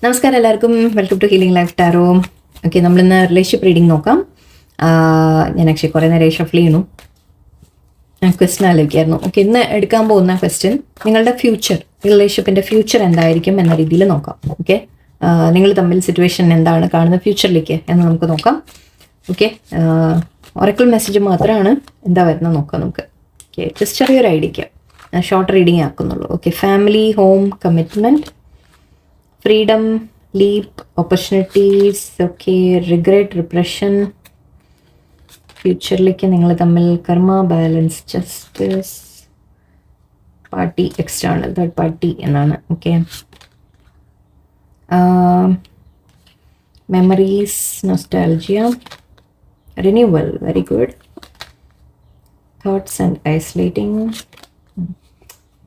നമസ്കാരം എല്ലാവർക്കും, welcome to healing life tarot. Okay, നമ്മളിന്ന് റിലേഷൻഷിപ്പ് റീഡിംഗ് നോക്കാം. ഞാൻ ആക്ച്വലി കുറേ നേരം ഷഫിൾ ചെയ്യണു, ക്വസ്റ്റ്യൻ ആലോചിക്കായിരുന്നു. ഓക്കെ, ഇന്ന് എടുക്കാൻ പോകുന്ന ക്വസ്റ്റ്യൻ നിങ്ങളുടെ ഫ്യൂച്ചർ, റിലേഷൻഷിപ്പിൻ്റെ ഫ്യൂച്ചർ എന്തായിരിക്കും എന്ന രീതിയിൽ നോക്കാം. ഓക്കെ, നിങ്ങൾ തമ്മിൽ സിറ്റുവേഷൻ എന്താണ് കാണുന്ന ഫ്യൂച്ചറിലേക്ക് എന്ന് നമുക്ക് നോക്കാം. ഓക്കെ, ഒറക്കിൾ മെസ്സേജ് മാത്രമാണ് എന്താ വരുന്നത് നോക്കാം നമുക്ക്. ഓക്കെ, ജസ്റ്റ് ചെറിയൊരു ഐഡിയയ്ക്ക് ഷോർട്ട് റീഡിങ് ആക്കുന്നുള്ളൂ. Okay, family, home, commitment, freedom, leap, opportunities, okay, regret, repression, ഫ്യൂച്ചറിലേക്ക് നിങ്ങൾ തമ്മിൽ കർമ്മ, balance, justice, party, external, third party എന്നാണ്. Okay, memories, nostalgia, renewal, very good, thoughts and isolating,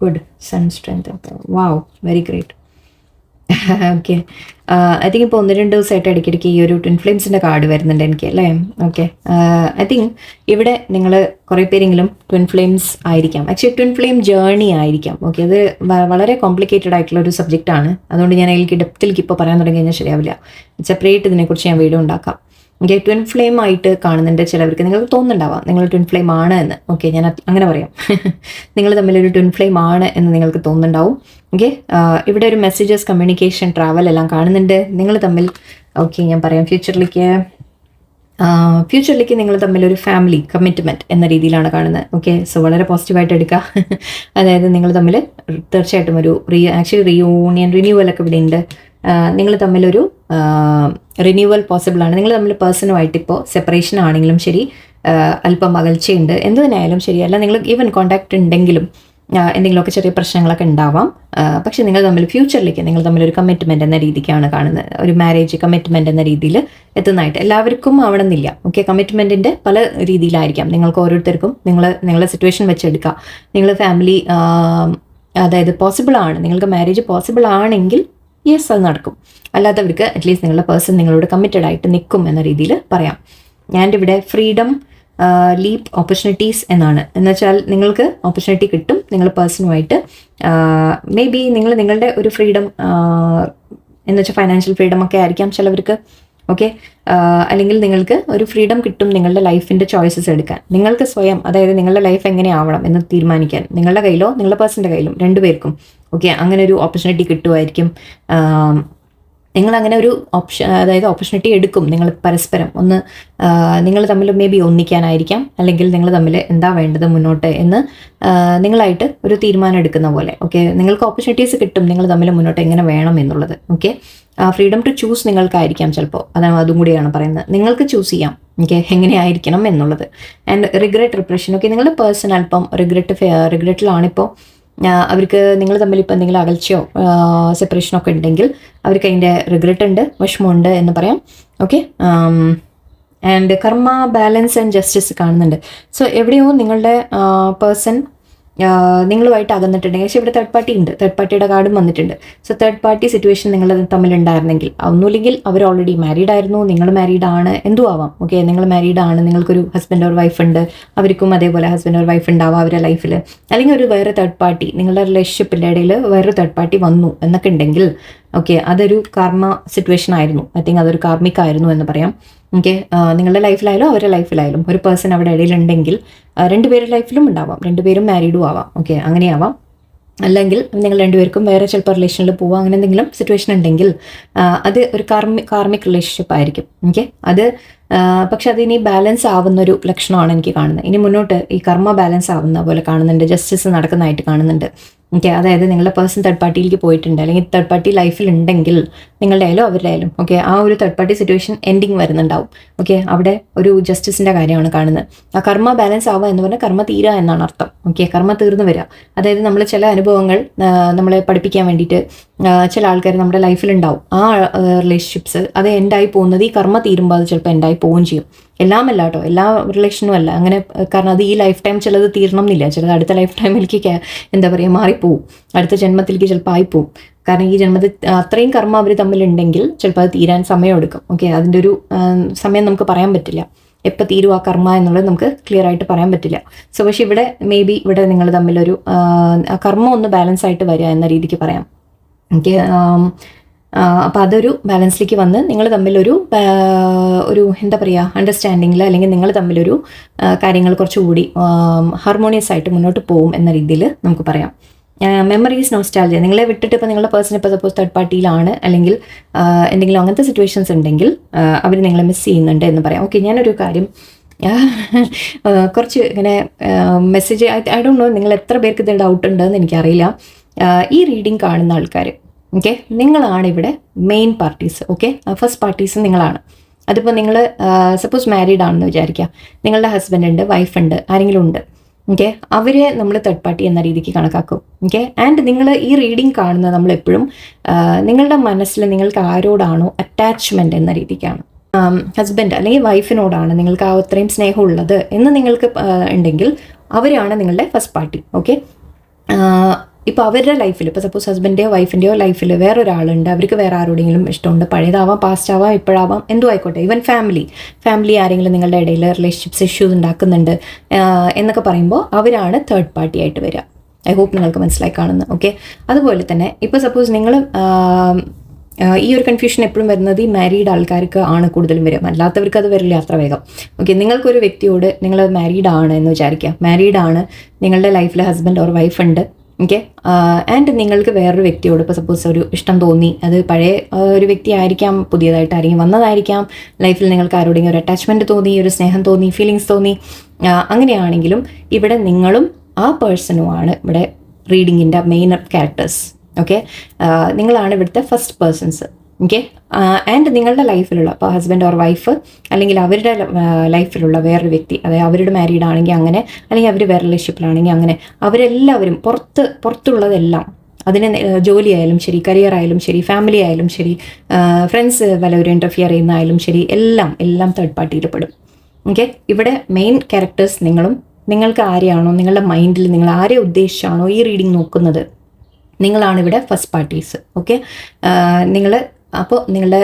good, sun, strength, wow, very great. Okay, I think ഇപ്പോൾ 1-2 ദിവസമായിട്ട് ഇടയ്ക്കിടയ്ക്ക് ഈ ഒരു ട്വിൻ ഫ്ലെയിംസിൻ്റെ കാർഡ് വരുന്നുണ്ട് എനിക്ക്, അല്ലേ? ഓക്കെ, ഐ തിങ്ക് ഇവിടെ നിങ്ങൾ കുറേ പേരെങ്കിലും ട്വിൻ ഫ്ലെയിംസ് ആയിരിക്കാം. ആക്ച്വലി ട്വിൻ ഫ്ലെയിം ജേർണി ആയിരിക്കാം. ഓക്കെ, അത് വളരെ കോംപ്ലിക്കേറ്റഡ് ആയിട്ടുള്ള ഒരു സബ്ജക്റ്റാണ്. അതുകൊണ്ട് ഞാൻ അതിലേക്ക് ഡെപ്തിലേക്ക് ഇപ്പോൾ പറയാൻ തുടങ്ങി കഴിഞ്ഞാൽ ശരിയാവില്ല. സെപ്പറേറ്റ് ഇതിനെക്കുറിച്ച് ഞാൻ വീഡിയോ ഉണ്ടാക്കാം. ഓക്കെ, ട്വിൻ ഫ്ലെയിം ആയിട്ട് കാണുന്നുണ്ട് ചിലവർക്ക്. നിങ്ങൾക്ക് തോന്നുന്നുണ്ടാവാം നിങ്ങൾ ട്വിൻ ഫ്ലെയിം ആണ് എന്ന്. ഓക്കെ, ഞാൻ അങ്ങനെ പറയാം. നിങ്ങൾ തമ്മിലൊരു ട്വിൻ ഫ്ലെയിം ആണ് എന്ന് നിങ്ങൾക്ക് തോന്നുന്നുണ്ടാവും. ഓക്കെ, ഇവിടെ ഒരു മെസ്സേജസ്, കമ്മ്യൂണിക്കേഷൻ, ട്രാവൽ എല്ലാം കാണുന്നുണ്ട് നിങ്ങൾ തമ്മിൽ. ഓക്കെ, ഞാൻ പറയാം ഫ്യൂച്ചറിലേക്ക് നിങ്ങൾ തമ്മിലൊരു ഫാമിലി കമ്മിറ്റ്മെൻറ്റ് എന്ന രീതിയിലാണ് കാണുന്നത്. ഓക്കെ, സോ വളരെ പോസിറ്റീവായിട്ട് എടുക്കുക. അതായത് നിങ്ങൾ തമ്മിൽ തീർച്ചയായിട്ടും ഒരു റിന്യൂവൽ ഒക്കെ ഇവിടെ ഉണ്ട്. നിങ്ങൾ തമ്മിലൊരു റിന്യൂവൽ പോസിബിൾ ആണ്. നിങ്ങൾ തമ്മിൽ പേഴ്സണുമായിട്ട് ഇപ്പോൾ സെപ്പറേഷൻ ആണെങ്കിലും ശരി, അല്പം അകൽച്ചയുണ്ട്, എന്ത് തന്നെയായാലും ശരിയല്ല, നിങ്ങൾ ഈവൻ കോൺടാക്റ്റ് ഉണ്ടെങ്കിലും എന്തെങ്കിലുമൊക്കെ ചെറിയ പ്രശ്നങ്ങളൊക്കെ ഉണ്ടാവാം. പക്ഷേ നിങ്ങൾ തമ്മിൽ ഫ്യൂച്ചറിലേക്ക് നിങ്ങൾ തമ്മിലൊരു കമ്മിറ്റ്മെൻറ്റ് എന്ന രീതിക്കാണ് കാണുന്നത്. ഒരു മാരേജ് കമ്മിറ്റ്മെൻറ്റ് എന്ന രീതിയിൽ എത്തുന്നതായിട്ട് എല്ലാവർക്കും ആവണമെന്നില്ല. ഓക്കെ, കമ്മിറ്റ്മെൻറ്റിൻ്റെ പല രീതിയിലായിരിക്കാം. നിങ്ങൾക്ക് ഓരോരുത്തർക്കും നിങ്ങളുടെ സിറ്റുവേഷൻ വെച്ചെടുക്കുക. നിങ്ങൾ ഫാമിലി, അതായത് പോസിബിൾ ആണ്, നിങ്ങൾക്ക് മാരേജ് പോസിബിൾ ആണെങ്കിൽ യെസ്, അത് നടക്കും. അല്ലാത്തവർക്ക് അറ്റ്ലീസ്റ്റ് നിങ്ങളുടെ പേഴ്സൺ നിങ്ങളോട് കമ്മിറ്റഡ് ആയിട്ട് നിൽക്കും എന്ന രീതിയിൽ പറയാം. ഞാൻ ഇവിടെ ഫ്രീഡം, ലീപ്പ്, ഓപ്പർച്യൂണിറ്റീസ് എന്നാണ്. എന്നുവെച്ചാൽ നിങ്ങൾക്ക് ഓപ്പർച്യൂണിറ്റി കിട്ടും നിങ്ങൾ പേഴ്സണുമായിട്ട്. മേ ബി നിങ്ങളുടെ ഒരു ഫ്രീഡം എന്ന് വെച്ചാൽ ഫൈനാൻഷ്യൽ ഫ്രീഡം ഒക്കെ ആയിരിക്കാം ചിലവർക്ക്. ഓക്കെ, അല്ലെങ്കിൽ നിങ്ങൾക്ക് ഒരു ഫ്രീഡം കിട്ടും നിങ്ങളുടെ ലൈഫിൻ്റെ ചോയ്സസ് എടുക്കാൻ. നിങ്ങൾക്ക് സ്വയം, അതായത് നിങ്ങളുടെ ലൈഫ് എങ്ങനെയാവണം എന്ന് തീരുമാനിക്കാൻ നിങ്ങളുടെ കയ്യിലോ നിങ്ങളുടെ പേഴ്സൻ്റെ കയ്യിലും രണ്ടുപേർക്കും. ഓക്കെ, അങ്ങനെ ഒരു ഓപ്പർച്യൂണിറ്റി കിട്ടുമായിരിക്കും. നിങ്ങൾ അങ്ങനെ ഒരു അതായത് ഓപ്പർച്യൂണിറ്റി എടുക്കും. നിങ്ങൾ പരസ്പരം ഒന്ന് നിങ്ങൾ തമ്മിൽ മേ ബി ഒന്നിക്കാനായിരിക്കാം, അല്ലെങ്കിൽ നിങ്ങൾ തമ്മിൽ എന്താ വേണ്ടത് മുന്നോട്ട് എന്ന് നിങ്ങളായിട്ട് ഒരു തീരുമാനം എടുക്കുന്ന പോലെ. ഓക്കെ, നിങ്ങൾക്ക് ഓപ്പർച്യൂണിറ്റീസ് കിട്ടും നിങ്ങൾ തമ്മിൽ മുന്നോട്ട് എങ്ങനെ വേണം എന്നുള്ളത്. ഓക്കെ, ഫ്രീഡം ടു ചൂസ് നിങ്ങൾക്കായിരിക്കാം ചിലപ്പോൾ. അതും കൂടിയാണ് പറയുന്നത്. നിങ്ങൾക്ക് ചൂസ് ചെയ്യാം ഓക്കെ എങ്ങനെയായിരിക്കണം എന്നുള്ളത്. And regret, repression. ഓക്കെ, നിങ്ങളുടെ പേഴ്സൺ അല്പം റിഗ്രറ്റിലാണിപ്പോൾ. അവർക്ക് നിങ്ങൾ തമ്മിൽ ഇപ്പോൾ എന്തെങ്കിലും അകൽച്ചയോ സെപ്പറേഷനോ ഒക്കെ ഉണ്ടെങ്കിൽ അവർക്ക് അതിൻ്റെ റിഗ്രറ്റ് ഉണ്ട്, വിഷമമുണ്ട് എന്ന് പറയാം. ഓക്കെ, ആൻഡ് കർമ്മ, ബാലൻസ് ആൻഡ് ജസ്റ്റിസ് കാണുന്നുണ്ട്. സോ എവിടെയോ നിങ്ങളുടെ പേഴ്സൺ നിങ്ങളുമായിട്ട് അകന്നിട്ടുണ്ടെങ്കിൽ, പക്ഷേ ഇവിടെ തേർഡ് പാർട്ടി ഉണ്ട്, തേർഡ് പാർട്ടിയുടെ കാർഡും വന്നിട്ടുണ്ട്. സോ തേർഡ് പാർട്ടി സിറ്റുവേഷൻ നിങ്ങൾ തമ്മിലുണ്ടായിരുന്നെങ്കിൽ, ഒന്നുമില്ലെങ്കിൽ അവർ ഓൾറെഡി മാരീഡ് ആയിരുന്നു, നിങ്ങൾ മാരീഡ് ആണ്, എന്തും ആവാം. ഓക്കെ, നിങ്ങൾ മാരീഡ് ആണ്, നിങ്ങൾക്കൊരു ഹസ്ബൻഡ് ഓർ വൈഫ് ഉണ്ട്, അവർക്കും അതേപോലെ ഹസ്ബൻഡ് ഓർ വൈഫ് ഉണ്ടാവാം അവരുടെ ലൈഫിൽ. അല്ലെങ്കിൽ ഒരു വേറെ തേർഡ് പാർട്ടി, നിങ്ങളുടെ റിലേഷൻഷിപ്പിൻ്റെ ഇടയിൽ വേറൊരു തേർഡ് പാർട്ടി വന്നു എന്നൊക്കെ ഉണ്ടെങ്കിൽ ഓക്കെ, അതൊരു കാർമ സിറ്റുവേഷൻ ആയിരുന്നു. ഐ തിങ്ക് അതൊരു കാർമിക് ആയിരുന്നു എന്ന് പറയാം. ഓക്കെ, നിങ്ങളുടെ ലൈഫിലായാലും അവരുടെ ലൈഫിലായാലും ഒരു പേഴ്സൺ അവിടെ ഇടയിലുണ്ടെങ്കിൽ രണ്ടുപേരുടെ ലൈഫിലും ഉണ്ടാവാം, രണ്ടുപേരും മാരീഡും ആവാം. ഓക്കെ, അങ്ങനെയാവാം. അല്ലെങ്കിൽ നിങ്ങൾ രണ്ടുപേർക്കും വേറെ ചിലപ്പോൾ റിലേഷനിൽ പോവാം, അങ്ങനെ എന്തെങ്കിലും സിറ്റുവേഷൻ ഉണ്ടെങ്കിൽ അത് ഒരു കാർമിക് റിലേഷൻഷിപ്പ് ആയിരിക്കും. ഓക്കെ, അത് പക്ഷെ അതിനി ബാലൻസ് ആവുന്നൊരു ലക്ഷണമാണ് എനിക്ക് കാണുന്നത്. ഇനി മുന്നോട്ട് ഈ കർമ്മ ബാലൻസ് ആവുന്ന പോലെ കാണുന്നുണ്ട്, ജസ്റ്റിസ് നടക്കുന്നതായിട്ട് കാണുന്നുണ്ട്. ഓക്കെ, അതായത് നിങ്ങളുടെ പേഴ്സൺ തേർഡ് പാർട്ടിയിലേക്ക് പോയിട്ടുണ്ട്, അല്ലെങ്കിൽ തേർഡ് പാർട്ടി ലൈഫിൽ ഉണ്ടെങ്കിൽ നിങ്ങളുടെ ആയാലും അവരുടെ ആയാലും ഓക്കെ, ആ ഒരു തേർഡ് പാർട്ടി സിറ്റുവേഷൻ എൻഡിങ് വരുന്നുണ്ടാവും. ഓക്കെ, അവിടെ ഒരു ജസ്റ്റിസിൻ്റെ കാര്യമാണ് കാണുന്നത്. ആ കർമ്മ ബാലൻസ് ആവുക എന്ന് പറഞ്ഞാൽ കർമ്മ തീരുക എന്നാണ് അർത്ഥം. ഓക്കെ, കർമ്മ തീർന്നു വരിക. അതായത് നമ്മൾ ചില അനുഭവങ്ങൾ നമ്മളെ പഠിപ്പിക്കാൻ വേണ്ടിയിട്ട് ചില ആൾക്കാർ നമ്മുടെ ലൈഫിലുണ്ടാവും. ആ റിലേഷൻഷിപ്സ് അത് എൻഡായി പോകുന്നത് ഈ കർമ്മ തീരുമ്പോൾ അത് ചിലപ്പോൾ എൻഡായി പോവുകയും ചെയ്യും. എല്ലാമല്ല കേട്ടോ, എല്ലാ റിലേഷനും അല്ല അങ്ങനെ. കാരണം അത് ഈ ലൈഫ് ടൈം ചിലത് തീരണം എന്നില്ല, ചിലത് അടുത്ത ലൈഫ് ടൈമിലേക്ക് എന്താ പറയുക മാറിപ്പോവും, അടുത്ത ജന്മത്തിലേക്ക് ചിലപ്പോൾ ആയിപ്പോവും. കാരണം ഈ ജന്മത്തിൽ അത്രയും കർമ്മ അവർ തമ്മിലുണ്ടെങ്കിൽ ചിലപ്പോൾ അത് തീരാൻ സമയമെടുക്കും. ഓക്കെ, അതിൻ്റെ ഒരു സമയം നമുക്ക് പറയാൻ പറ്റില്ല, എപ്പോൾ തീരും ആ കർമ്മ എന്നുള്ളത് നമുക്ക് ക്ലിയർ ആയിട്ട് പറയാൻ പറ്റില്ല. സോ പക്ഷേ ഇവിടെ മേ ബി ഇവിടെ നിങ്ങൾ തമ്മിലൊരു കർമ്മം ഒന്ന് ബാലൻസ് ആയിട്ട് വരിക എന്ന രീതിക്ക് പറയാം. ഓക്കെ, അപ്പോൾ അതൊരു ബാലൻസിലേക്ക് വന്ന് നിങ്ങൾ തമ്മിലൊരു എന്താ പറയുക അണ്ടർസ്റ്റാൻഡിങ്ങിൽ അല്ലെങ്കിൽ നിങ്ങൾ തമ്മിലൊരു കാര്യങ്ങൾ കുറച്ചുകൂടി ഹാർമോണിയസ് ആയിട്ട് മുന്നോട്ട് പോകും എന്ന രീതിയിൽ നമുക്ക് പറയാം. മെമ്മറീസ് നോസ്റ്റാൾജിയ, നിങ്ങളെ വിട്ടിട്ട് ഇപ്പോൾ നിങ്ങളുടെ പേഴ്സൺ ഇപ്പോൾ സപ്പോസ് തേർഡ് പാർട്ടിയിലാണ് അല്ലെങ്കിൽ എന്തെങ്കിലും അങ്ങനത്തെ സിറ്റുവേഷൻസ് ഉണ്ടെങ്കിൽ അവർ നിങ്ങളെ മിസ് ചെയ്യുന്നുണ്ട് എന്ന് പറയാം. ഓക്കെ, ഞാനൊരു കാര്യം കുറച്ച് ഇങ്ങനെ മെസ്സേജ് ഐ ഡോണ്ട് നോ നിങ്ങൾ എത്ര പേർക്ക് ഇത് ഡൗട്ട് ഉണ്ടെന്ന് എനിക്കറിയില്ല. ഈ റീഡിങ് കാണുന്ന ആൾക്കാർ, ഓക്കെ, നിങ്ങളാണ് ഇവിടെ main parties. Okay, first parties നിങ്ങളാണ്. അതിപ്പോൾ നിങ്ങൾ സപ്പോസ് മാരീഡ് ആണെന്ന് വിചാരിക്കുക, നിങ്ങളുടെ ഹസ്ബൻഡ് ഉണ്ട്, വൈഫ് ഉണ്ട്, ആരെങ്കിലും ഉണ്ട്. ഓക്കെ, അവരെ നമ്മൾ തേർഡ് പാർട്ടി എന്ന രീതിക്ക് കണക്കാക്കും. ഓക്കെ, ആൻഡ് നിങ്ങൾ ഈ റീഡിങ് കാണുന്നത് നമ്മളെപ്പോഴും നിങ്ങളുടെ മനസ്സിൽ നിങ്ങൾക്ക് ആരോടാണോ അറ്റാച്ച്മെൻറ്റ് എന്ന രീതിക്കാണ്. ഹസ്ബൻഡ് അല്ലെങ്കിൽ വൈഫിനോടാണ് നിങ്ങൾക്ക് ആ അത്രയും സ്നേഹമുള്ളത് എന്ന് നിങ്ങൾക്ക് ഉണ്ടെങ്കിൽ അവരാണ് നിങ്ങളുടെ ഫസ്റ്റ് പാർട്ടി. ഓക്കെ, ഇപ്പോൾ അവരുടെ ലൈഫിൽ ഇപ്പോൾ സപ്പോസ് ഹസ്ബൻഡിൻ്റെയോ വൈഫിൻ്റെയോ ലൈഫിൽ വേറൊരാളുണ്ട്, അവർക്ക് വേറെ ആരോടെങ്കിലും ഇഷ്ടമുണ്ട്, പഴയതാവാം, പാസ്റ്റ് ആവാം, ഇപ്പോഴാവാം, എന്തും ആയിക്കോട്ടെ. ഈവൻ ഫാമിലി ആരെങ്കിലും നിങ്ങളുടെ ഇടയിൽ റിലേഷൻഷിപ്സ് ഇഷ്യൂസ് ഉണ്ടാക്കുന്നുണ്ട് എന്നൊക്കെ പറയുമ്പോൾ അവരാണ് തേർഡ് പാർട്ടി ആയിട്ട് വരിക. ഐ ഹോപ്പ് നിങ്ങൾക്ക് മനസ്സിലായി കാണുന്നത്. ഓക്കെ, അതുപോലെ തന്നെ ഇപ്പോൾ സപ്പോസ് നിങ്ങൾ ഈ ഒരു കൺഫ്യൂഷൻ എപ്പോഴും വരുന്നത് ഈ മാരീഡ് ആൾക്കാർക്ക് ആണ് കൂടുതലും വരും, അല്ലാത്തവർക്ക് അത് വരില്ല അത്ര വേഗം. ഓക്കെ, നിങ്ങൾക്കൊരു വ്യക്തിയോട് നിങ്ങൾ മാരീഡ് ആണ് എന്ന് വിചാരിക്കുക, മാരീഡ് ആണ്, നിങ്ങളുടെ ലൈഫിൽ ഹസ്ബൻഡ് ഓർ വൈഫ് ഉണ്ട്. ഓക്കെ, ആൻഡ് നിങ്ങൾക്ക് വേറൊരു വ്യക്തിയോട് ഇപ്പോൾ സപ്പോസ് ഒരു ഇഷ്ടം തോന്നി, അത് പഴയ ഒരു വ്യക്തി ആയിരിക്കാം, പുതിയതായിട്ട് ആരെങ്കിലും വന്നതായിരിക്കാം, ലൈഫിൽ നിങ്ങൾക്ക് ആരോടെങ്കിലും ഒരു അറ്റാച്ച്മെൻറ്റ് തോന്നി, ഒരു സ്നേഹം തോന്നി, ഫീലിങ്സ് തോന്നി. അങ്ങനെയാണെങ്കിലും ഇവിടെ നിങ്ങളും ആ പേഴ്സണുമാണ് ഇവിടെ റീഡിങ്ങിൻ്റെ മെയിൻ ക്യാരക്ടേഴ്സ്. ഓക്കെ, നിങ്ങളാണ് ഇവിടുത്തെ ഫസ്റ്റ് പേഴ്സൺസ്. ഓക്കെ, ആൻഡ് നിങ്ങളുടെ ലൈഫിലുള്ള ഇപ്പോൾ ഹസ്ബൻഡ് ഓർ വൈഫ് അല്ലെങ്കിൽ അവരുടെ ലൈഫിലുള്ള വേറൊരു വ്യക്തി, അതായത് അവരുടെ മാരീഡ് ആണെങ്കിൽ അങ്ങനെ, അല്ലെങ്കിൽ അവർ വേറെ റിലേഷൻഷിപ്പിലാണെങ്കിൽ അങ്ങനെ, അവരെല്ലാവരും പുറത്തുള്ളതെല്ലാം, അതിന് ജോലി ആയാലും ശരി, കരിയർ ആയാലും ശരി, ഫാമിലി ആയാലും ശരി, ഫ്രണ്ട്സ് വല്ലവരും ഇൻ്റർഫിയർ ചെയ്യുന്നതായാലും ശരി, എല്ലാം തേർഡ് പാർട്ടിയിൽ പെടും. ഓക്കെ, ഇവിടെ മെയിൻ ക്യാരക്ടേഴ്സ് നിങ്ങളും, നിങ്ങൾക്ക് ആരെയാണോ നിങ്ങളുടെ മൈൻഡിൽ നിങ്ങൾ ആരെ ഉദ്ദേശിച്ചാണോ ഈ റീഡിങ് നോക്കുന്നത്, നിങ്ങളാണ് ഇവിടെ ഫസ്റ്റ് പാർട്ടീസ്. ഓക്കെ, നിങ്ങൾ അപ്പോൾ നിങ്ങളുടെ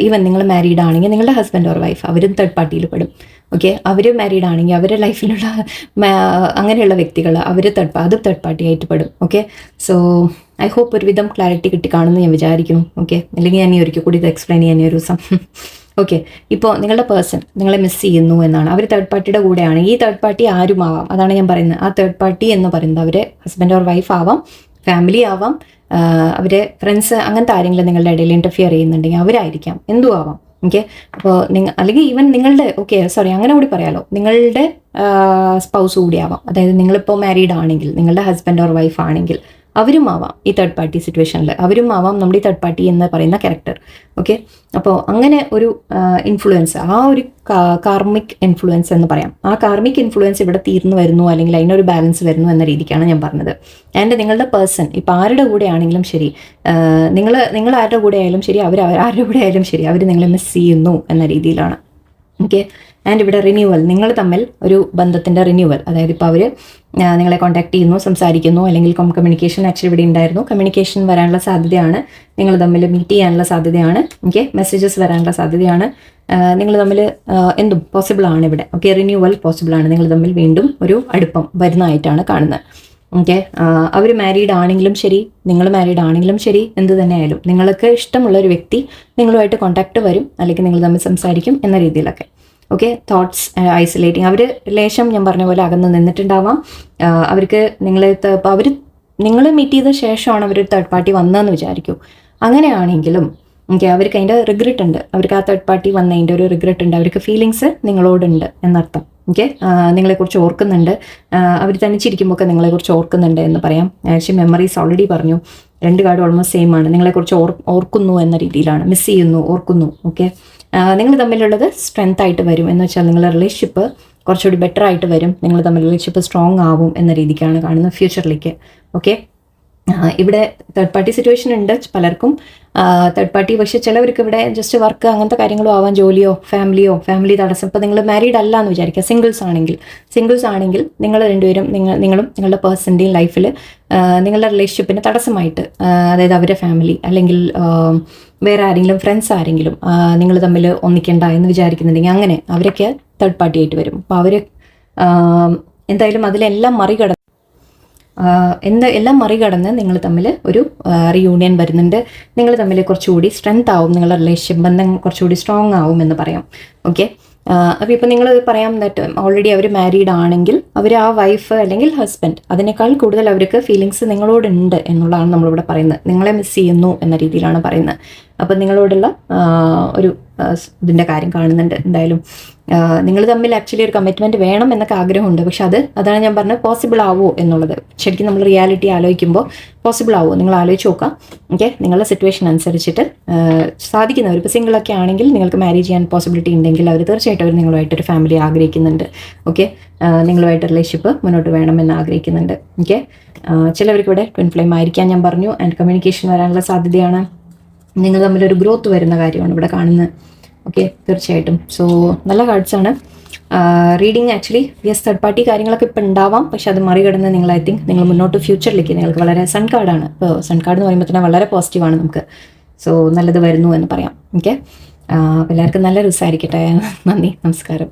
ഈവൻ നിങ്ങൾ മാരീഡ് ആണെങ്കിൽ നിങ്ങളുടെ ഹസ്ബൻഡ് ഓർ വൈഫ് അവരും തേർഡ് പാർട്ടിയിൽ പെടും. ഓക്കെ, അവർ മാരീഡ് ആണെങ്കിൽ അവരുടെ ലൈഫിലുള്ള അങ്ങനെയുള്ള വ്യക്തികൾ അവർ തേർഡ് പാർട്ടി ആയിട്ട് പെടും. ഓക്കെ, സോ ഐ ഹോപ്പ് ഒരുവിധം ക്ലാരിറ്റി കിട്ടി കാണുമെന്ന് ഞാൻ വിചാരിക്കുന്നു. ഓക്കെ, അല്ലെങ്കിൽ ഞാൻ ഈ ഒരിക്കൽ കൂടി ഇത് എക്സ്പ്ലെയിൻ ചെയ്യാൻ ഒരു ദിവസം. ഓക്കെ, ഇപ്പോൾ നിങ്ങളുടെ പേഴ്സൺ നിങ്ങളെ മിസ് ചെയ്യുന്നു എന്നാണ്, അവർ തേർഡ് പാർട്ടിയുടെ കൂടെയാണ്. ഈ തേർഡ് പാർട്ടി ആരും ആവാം, അതാണ് ഞാൻ പറയുന്നത്. ആ തേർഡ് പാർട്ടി എന്ന് പറയുന്നത് അവർ ഹസ്ബൻഡ് ഓർ വൈഫ് ആവാം, ഫാമിലി ആവാം, അവരെ ഫ്രണ്ട്സ്, അങ്ങനത്തെ ആരെങ്കിലും നിങ്ങളുടെ ഇടയിൽ ഇൻ്റർഫിയർ ചെയ്യുന്നുണ്ടെങ്കിൽ അവരായിരിക്കാം, എന്തും ആവാം. ഓക്കെ, അപ്പോൾ അല്ലെങ്കിൽ ഈവൻ നിങ്ങളുടെ അങ്ങനെ കൂടി പറയാലോ, നിങ്ങളുടെ സ്പൗസ് കൂടി ആവാം. അതായത് നിങ്ങളിപ്പോൾ മാരീഡ് ആണെങ്കിൽ നിങ്ങളുടെ ഹസ്ബൻഡ് ഓർ വൈഫ് ആണെങ്കിൽ അവരും ആവാം ഈ തേർഡ് പാർട്ടി സിറ്റുവേഷനിൽ, അവരും ആവാം നമ്മുടെ ഈ തേർഡ് പാർട്ടി എന്ന് പറയുന്ന ക്യാരക്ടർ. ഓക്കെ, അപ്പോൾ അങ്ങനെ ഒരു ഇൻഫ്ലുവൻസ്, ആ ഒരു കാർമിക് ഇൻഫ്ലുവൻസ് എന്ന് പറയാം. ആ കാർമിക് ഇൻഫ്ലുവൻസ് ഇവിടെ തീർന്നു വരുന്നു, അല്ലെങ്കിൽ അതിനൊരു ബാലൻസ് വരുന്നു എന്ന രീതിക്കാണ് ഞാൻ പറഞ്ഞത്. ആൻഡ് നിങ്ങളുടെ പേഴ്സൺ ഇപ്പോൾ ആരുടെ കൂടെ ആണെങ്കിലും ശരി, നിങ്ങൾ ആരുടെ കൂടെ ആയാലും ശരി, ആരുടെ കൂടെ ആയാലും ശരി, അവർ നിങ്ങളെ മിസ് ചെയ്യുന്നു എന്ന രീതിയിലാണ്. ഓക്കെ, ആൻഡ് ഇവിടെ റിന്യൂവൽ, നിങ്ങൾ തമ്മിൽ ഒരു ബന്ധത്തിൻ്റെ റിന്യൂവൽ, അതായത് ഇപ്പോൾ അവർ നിങ്ങളെ കോൺടാക്ട് ചെയ്യുന്നു, സംസാരിക്കുന്നു, അല്ലെങ്കിൽ കമ്മ്യൂണിക്കേഷൻ ആക്ച്വലി ഇവിടെ ഉണ്ടായിരുന്നു, കമ്മ്യൂണിക്കേഷൻ വരാനുള്ള സാധ്യതയാണ്, നിങ്ങൾ തമ്മിൽ മീറ്റ് ചെയ്യാനുള്ള സാധ്യതയാണ്. ഓക്കെ, മെസ്സേജസ് വരാനുള്ള സാധ്യതയാണ്, നിങ്ങൾ തമ്മിൽ എന്തും പോസിബിളാണ് ഇവിടെ. ഓക്കെ, റിന്യൂവൽ പോസിബിളാണ്, നിങ്ങൾ തമ്മിൽ വീണ്ടും ഒരു അടുപ്പം വരുന്നതായിട്ടാണ് കാണുന്നത്. ഓക്കെ, അവർ മാരീഡ് ആണെങ്കിലും ശരി, നിങ്ങൾ മാരീഡ് ആണെങ്കിലും ശരി, എന്ത് തന്നെ ആയാലും നിങ്ങൾക്ക് ഇഷ്ടമുള്ളൊരു വ്യക്തി നിങ്ങളുമായിട്ട് കോൺടാക്ട് വരും, അല്ലെങ്കിൽ നിങ്ങൾ തമ്മിൽ സംസാരിക്കും എന്ന രീതിയിലൊക്കെ. ഓക്കെ, തോട്ട്സ് ഐസൊലേറ്റിങ്, അവർ ലേശം ഞാൻ പറഞ്ഞ പോലെ അകന്ന് നിന്നിട്ടുണ്ടാവാം. അവർക്ക് നിങ്ങൾ മീറ്റ് ചെയ്ത ശേഷമാണ് അവർ തേർഡ് പാർട്ടി വന്നതെന്ന് വിചാരിക്കൂ. അങ്ങനെയാണെങ്കിലും ഓക്കെ, അവർക്ക് അതിൻ്റെ റിഗ്രറ്റ് ഉണ്ട്, അവർക്ക് ആ തേർഡ് പാർട്ടി വന്നതിൻ്റെ ഒരു റിഗ്രറ്റ് ഉണ്ട്, അവർക്ക് ഫീലിങ്സ് നിങ്ങളോടുണ്ട് എന്നർത്ഥം. ഓക്കെ, നിങ്ങളെക്കുറിച്ച് ഓർക്കുന്നുണ്ട്, അവർ തനിച്ചിരിക്കുമ്പോൾ ഒക്കെ നിങ്ങളെക്കുറിച്ച് ഓർക്കുന്നുണ്ട് എന്ന് പറയാം. ആക്ച്വലി മെമ്മറീസ് ഓൾറെഡി പറഞ്ഞു, രണ്ട് കാർഡ് ഓൾമോസ്റ്റ് സെയിം ആണ്. നിങ്ങളെക്കുറിച്ച് ഓർക്കുന്നു എന്ന രീതിയിലാണ്, മിസ് ചെയ്യുന്നു, ഓർക്കുന്നു. ഓക്കെ, നിങ്ങൾ തമ്മിലുള്ളത് സ്ട്രെങ്ത് ആയിട്ട് വരും എന്ന് വെച്ചാൽ നിങ്ങളുടെ റിലേഷൻഷിപ്പ് കുറച്ചുകൂടി ബെറ്റർ ആയിട്ട് വരും, നിങ്ങൾ തമ്മിൽ റിലേഷൻഷിപ്പ് സ്ട്രോങ് ആവും എന്ന രീതിക്കാണ് കാണുന്നത് ഫ്യൂച്ചറിലേക്ക്. ഓക്കെ, ഇവിടെ തേർഡ് പാർട്ടി സിറ്റുവേഷൻ ഉണ്ട് പലർക്കും, തേർഡ് പാർട്ടി. പക്ഷേ ചിലവർക്ക് ഇവിടെ ജസ്റ്റ് വർക്ക് അങ്ങനത്തെ കാര്യങ്ങളും ആവാം, ജോലിയോ ഫാമിലി തടസ്സം. ഇപ്പോൾ നിങ്ങൾ മാരീഡ് അല്ല എന്ന് വിചാരിക്കുക, സിംഗിൾസ് ആണെങ്കിൽ നിങ്ങൾ രണ്ടുപേരും നിങ്ങളും നിങ്ങളുടെ പേഴ്സൻ്റെയും ലൈഫിൽ നിങ്ങളുടെ റിലേഷൻഷിപ്പിന് തടസ്സമായിട്ട്, അതായത് അവരുടെ ഫാമിലി അല്ലെങ്കിൽ വേറെ ആരെങ്കിലും ഫ്രണ്ട്സ് ആരെങ്കിലും നിങ്ങൾ തമ്മിൽ ഒന്നിക്കണ്ട എന്ന് വിചാരിക്കുന്നുണ്ടെങ്കിൽ അങ്ങനെ അവരൊക്കെ തേർഡ് പാർട്ടി ആയിട്ട് വരും. അപ്പോൾ അവർ എന്തായാലും അതിലെല്ലാം എല്ലാം മറികടന്ന് നിങ്ങൾ തമ്മിൽ ഒരു റീയൂണിയൻ വരുന്നുണ്ട്. നിങ്ങൾ തമ്മിൽ കുറച്ചുകൂടി സ്ട്രെങ്ത് ആവും, നിങ്ങളുടെ റിലേഷൻഷിപ്പ് ബന്ധം കുറച്ചുകൂടി സ്ട്രോങ് ആവും എന്ന് പറയാം. ഓക്കെ, അപ്പോൾ ഇപ്പോൾ നിങ്ങൾ പറയാം ദാറ്റ് ഓൾറെഡി അവർ മാരീഡ് ആണെങ്കിൽ അവർ ആ വൈഫ് അല്ലെങ്കിൽ ഹസ്ബൻഡ് അതിനേക്കാൾ കൂടുതൽ അവർക്ക് ഫീലിങ്സ് നിങ്ങളോടുണ്ട് എന്നുള്ളതാണ് നമ്മളിവിടെ പറയുന്നത്. നിങ്ങളെ മിസ് ചെയ്യുന്നു എന്ന രീതിയിലാണ് പറയുന്നത്. അപ്പം നിങ്ങളോടുള്ള ഒരു ഇതിൻ്റെ കാര്യം കാണുന്നുണ്ട്. എന്തായാലും നിങ്ങൾ തമ്മിൽ ആക്ച്വലി ഒരു കമ്മിറ്റ്മെൻറ്റ് വേണം എന്നൊക്കെ ആഗ്രഹമുണ്ട്. പക്ഷെ അതാണ് ഞാൻ പറഞ്ഞത്, പോസിബിൾ ആവുമോ എന്നുള്ളത്. ശരിക്കും നമ്മൾ റിയാലിറ്റി ആലോചിക്കുമ്പോൾ പോസിബിൾ ആവുമോ നിങ്ങൾ ആലോചിച്ച് നോക്കാം. ഓക്കെ, നിങ്ങളുടെ സിറ്റുവേഷൻ അനുസരിച്ചിട്ട് സാധിക്കുന്നവർ ഇപ്പോൾ സിംഗിളൊക്കെ ആണെങ്കിൽ നിങ്ങൾക്ക് മാരേജ് ചെയ്യാൻ പോസിബിലിറ്റി ഉണ്ടെങ്കിൽ അവർ തീർച്ചയായിട്ടും അവർ നിങ്ങളുമായിട്ടൊരു ഫാമിലി ആഗ്രഹിക്കുന്നുണ്ട്. ഓക്കെ, നിങ്ങളുമായിട്ട് റിലേഷൻഷിപ്പ് മുന്നോട്ട് വേണമെന്ന് ആഗ്രഹിക്കുന്നുണ്ട്. ഓക്കെ, ചിലവർക്ക് ഇവിടെ ട്വിൻ ഫ്ലെയിം ആയിരിക്കാൻ ഞാൻ പറഞ്ഞു. ആൻഡ് കമ്മ്യൂണിക്കേഷൻ വരാനുള്ള സാധ്യതയാണ്. നിങ്ങൾ തമ്മിലൊരു ഗ്രോത്ത് വരുന്ന കാര്യമാണ് ഇവിടെ കാണുന്നത്. ഓക്കെ, തീർച്ചയായിട്ടും. സോ നല്ല കാർഡ്സാണ്. Reading actually yes third party കാര്യങ്ങളൊക്കെ ഇപ്പം ഉണ്ടാവാം. പക്ഷെ അത് മറികടന്ന് നിങ്ങൾ ഐ തിങ്ക് നിങ്ങൾ മുന്നോട്ട് ഫ്യൂച്ചറിലേക്ക് നിങ്ങൾക്ക് വളരെ സൺ കാർഡാണ്. ഇപ്പോൾ സൺ കാർഡ് എന്ന് പറയുമ്പോൾ തന്നെ വളരെ പോസിറ്റീവാണ് നമുക്ക്. സോ നല്ലത് വരുന്നു എന്ന് പറയാം. ഓക്കെ, എല്ലാവർക്കും നല്ല റിസൾട്ട് ആയിരിക്കട്ടെ. നന്ദി, നമസ്കാരം.